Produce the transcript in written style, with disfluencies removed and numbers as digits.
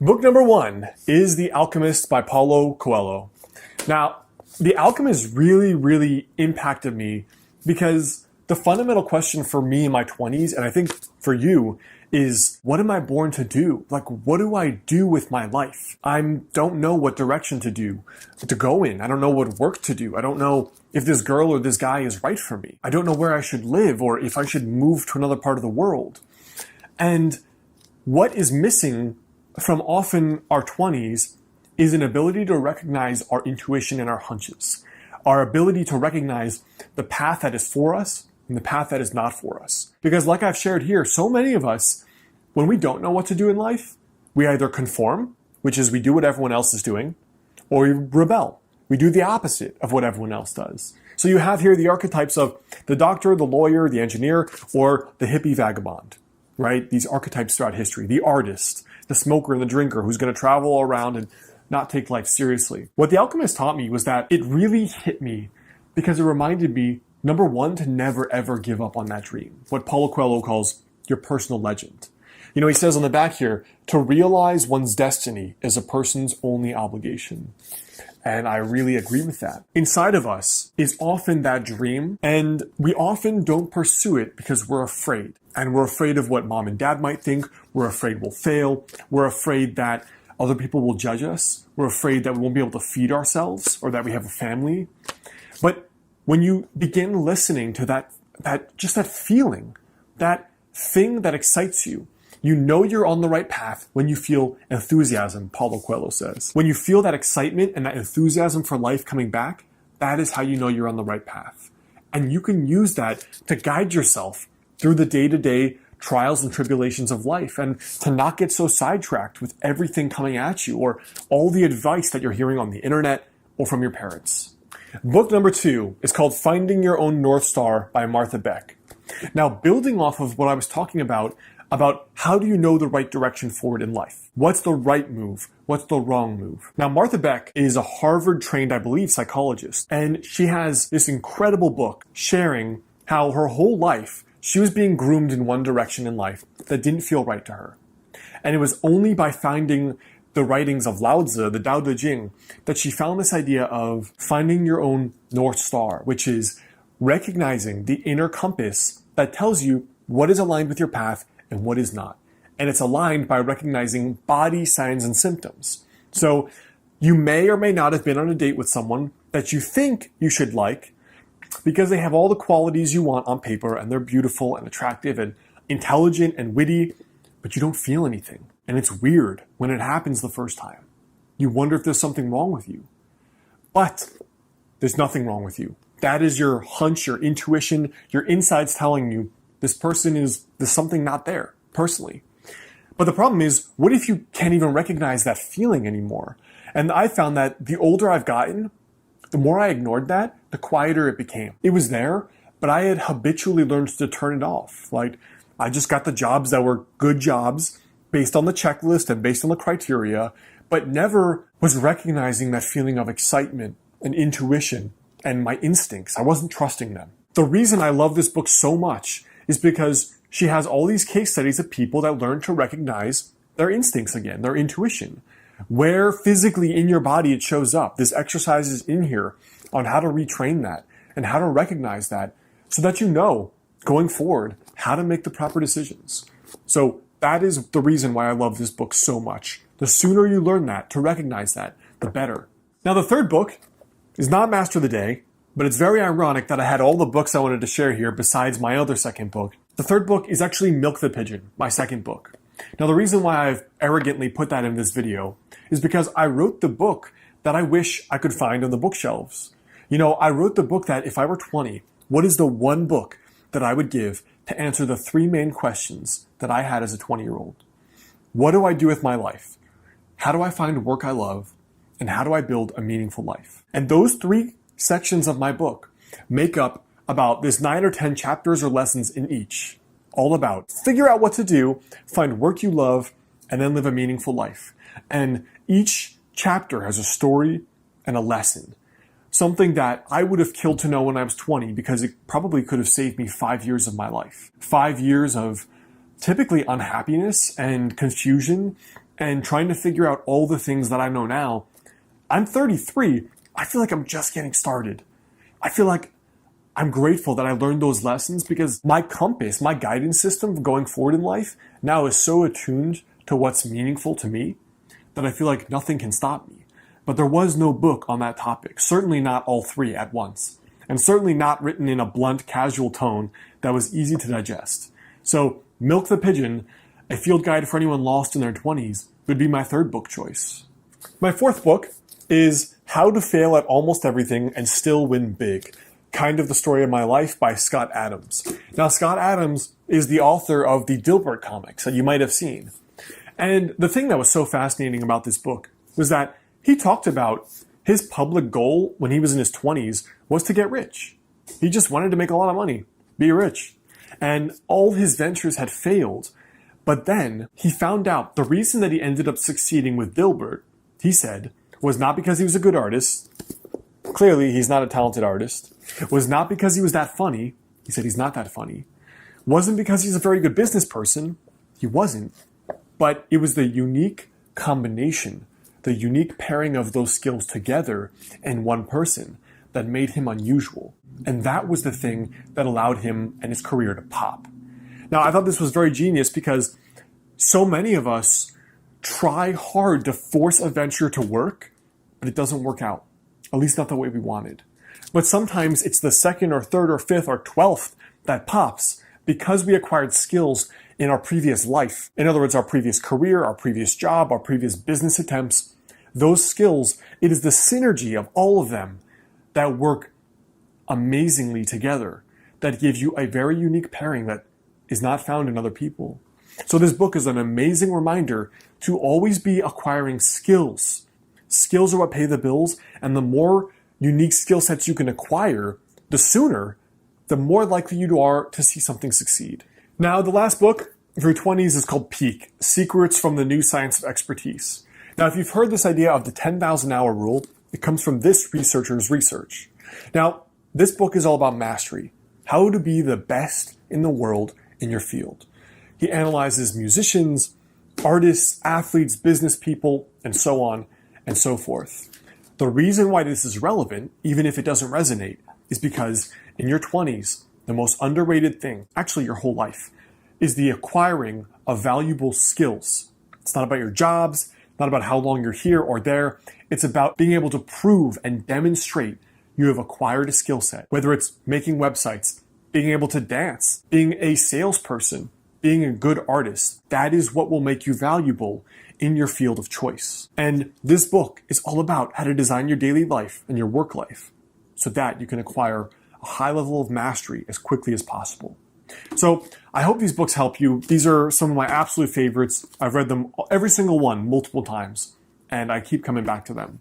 Book number 1 is The Alchemist by Paulo Coelho. Now, The Alchemist really impacted me because the fundamental question for me in my 20s, and I think for you, is what am I born to do? Like, what do I do with my life? I don't know what direction to go in. I don't know what work to do. I don't know if this girl or this guy is right for me. I don't know where I should live or if I should move to another part of the world. And what is missing from often our 20s is an ability to recognize our intuition and our hunches, our ability to recognize the path that is for us and the path that is not for us. Because like I've shared here, so many of us, when we don't know what to do in life, we either conform, which is we do what everyone else is doing, or we rebel. We do the opposite of what everyone else does. So you have here the archetypes of the doctor, the lawyer, the engineer, or the hippie vagabond, right? These archetypes throughout history. The artist, the smoker and the drinker who's going to travel around and not take life seriously. What The Alchemist taught me was that it really hit me because it reminded me, number one, to never ever give up on that dream. What Paulo Coelho calls your personal legend. You know, he says on the back here, to realize one's destiny is a person's only obligation. And I really agree with that. Inside of us is often that dream, and we often don't pursue it because we're afraid. And we're afraid of what mom and dad might think. We're afraid we'll fail. We're afraid that other people will judge us. We're afraid that we won't be able to feed ourselves or that we have a family. But when you begin listening to that feeling, that thing that excites you, you know you're on the right path when you feel enthusiasm, Paulo Coelho says. When you feel that excitement and that enthusiasm for life coming back, that is how you know you're on the right path. And you can use that to guide yourself through the day-to-day trials and tribulations of life and to not get so sidetracked with everything coming at you or all the advice that you're hearing on the internet or from your parents. Book number 2 is called Finding Your Own North Star by Martha Beck. Now, building off of what I was talking about how do you know the right direction forward in life? What's the right move? What's the wrong move? Now, Martha Beck is a Harvard-trained, I believe, psychologist, and she has this incredible book sharing how her whole life she was being groomed in one direction in life that didn't feel right to her. And it was only by finding the writings of Lao Tzu, the Tao Te Ching, that she found this idea of finding your own North Star, which is recognizing the inner compass that tells you what is aligned with your path and what is not. And it's aligned by recognizing body signs and symptoms. So you may or may not have been on a date with someone that you think you should like because they have all the qualities you want on paper and they're beautiful and attractive and intelligent and witty, but you don't feel anything. And it's weird when it happens the first time. You wonder if there's something wrong with you. But there's nothing wrong with you. That is your hunch, your intuition, your insides telling you there's something not there, personally. But the problem is, what if you can't even recognize that feeling anymore? And I found that the older I've gotten, the more I ignored that, the quieter it became. It was there, but I had habitually learned to turn it off. Like, I just got the jobs that were good jobs based on the checklist and based on the criteria, but never was recognizing that feeling of excitement and intuition and my instincts. I wasn't trusting them. The reason I love this book so much is because she has all these case studies of people that learn to recognize their instincts again, their intuition. Where physically in your body it shows up. This exercise is in here on how to retrain that and how to recognize that so that you know, going forward, how to make the proper decisions. So that is the reason why I love this book so much. The sooner you learn that, to recognize that, the better. Now, the third book is not Master of the Day, but it's very ironic that I had all the books I wanted to share here besides my other second book. The third book is actually Milk the Pigeon, my second book. Now, the reason why I've arrogantly put that in this video is because I wrote the book that I wish I could find on the bookshelves. You know, I wrote the book that if I were 20, what is the one book that I would give to answer the 3 main questions that I had as a 20-year-old? What do I do with my life? How do I find work I love? And how do I build a meaningful life? And those 3 sections of my book make up about this 9 or 10 chapters or lessons in each, all about figure out what to do, find work you love, and then live a meaningful life. And each chapter has a story and a lesson, something that I would have killed to know when I was 20 because it probably could have saved me 5 years of my life. 5 years of typically unhappiness and confusion and trying to figure out all the things that I know now, I'm 33. I feel like I'm just getting started. I feel like I'm grateful that I learned those lessons because my compass, my guidance system going forward in life now is so attuned to what's meaningful to me that I feel like nothing can stop me. But there was no book on that topic, certainly not all three at once, and certainly not written in a blunt, casual tone that was easy to digest. So, Milk the Pigeon, a field guide for anyone lost in their 20s, would be my third book choice. My fourth book is How to Fail at Almost Everything and Still Win Big, Kind of the Story of My Life by Scott Adams. Now, Scott Adams is the author of the Dilbert comics that you might have seen. And the thing that was so fascinating about this book was that he talked about his public goal when he was in his 20s was to get rich. He just wanted to make a lot of money, be rich. And all his ventures had failed. But then he found out the reason that he ended up succeeding with Dilbert, he said, was not because he was a good artist. Clearly, he's not a talented artist. Was not because he was that funny. He said he's not that funny. Wasn't because he's a very good business person. He wasn't. But it was the unique combination, the unique pairing of those skills together in one person that made him unusual. And that was the thing that allowed him and his career to pop. Now, I thought this was very genius because so many of us try hard to force a venture to work, but it doesn't work out. At least not the way we wanted. But sometimes it's the second or third or fifth or 12th that pops because we acquired skills in our previous life. In other words, our previous career, our previous job, our previous business attempts. Those skills, it is the synergy of all of them that work amazingly together, that give you a very unique pairing that is not found in other people. So this book is an amazing reminder to always be acquiring skills. Skills are what pay the bills, and the more unique skill sets you can acquire, the sooner, the more likely you are to see something succeed. Now, the last book for your 20s is called Peak, Secrets from the New Science of Expertise. Now, if you've heard this idea of the 10,000 hour rule, it comes from this researcher's research. Now, this book is all about mastery, how to be the best in the world in your field. He analyzes musicians, artists, athletes, business people, and so on and so forth. The reason why this is relevant, even if it doesn't resonate, is because in your 20s, the most underrated thing, actually your whole life, is the acquiring of valuable skills. It's not about your jobs, not about how long you're here or there. It's about being able to prove and demonstrate you have acquired a skill set, whether it's making websites, being able to dance, being a salesperson, being a good artist. That is what will make you valuable in your field of choice. And this book is all about how to design your daily life and your work life so that you can acquire a high level of mastery as quickly as possible. So I hope these books help you. These are some of my absolute favorites. I've read them, every single one, multiple times, and I keep coming back to them.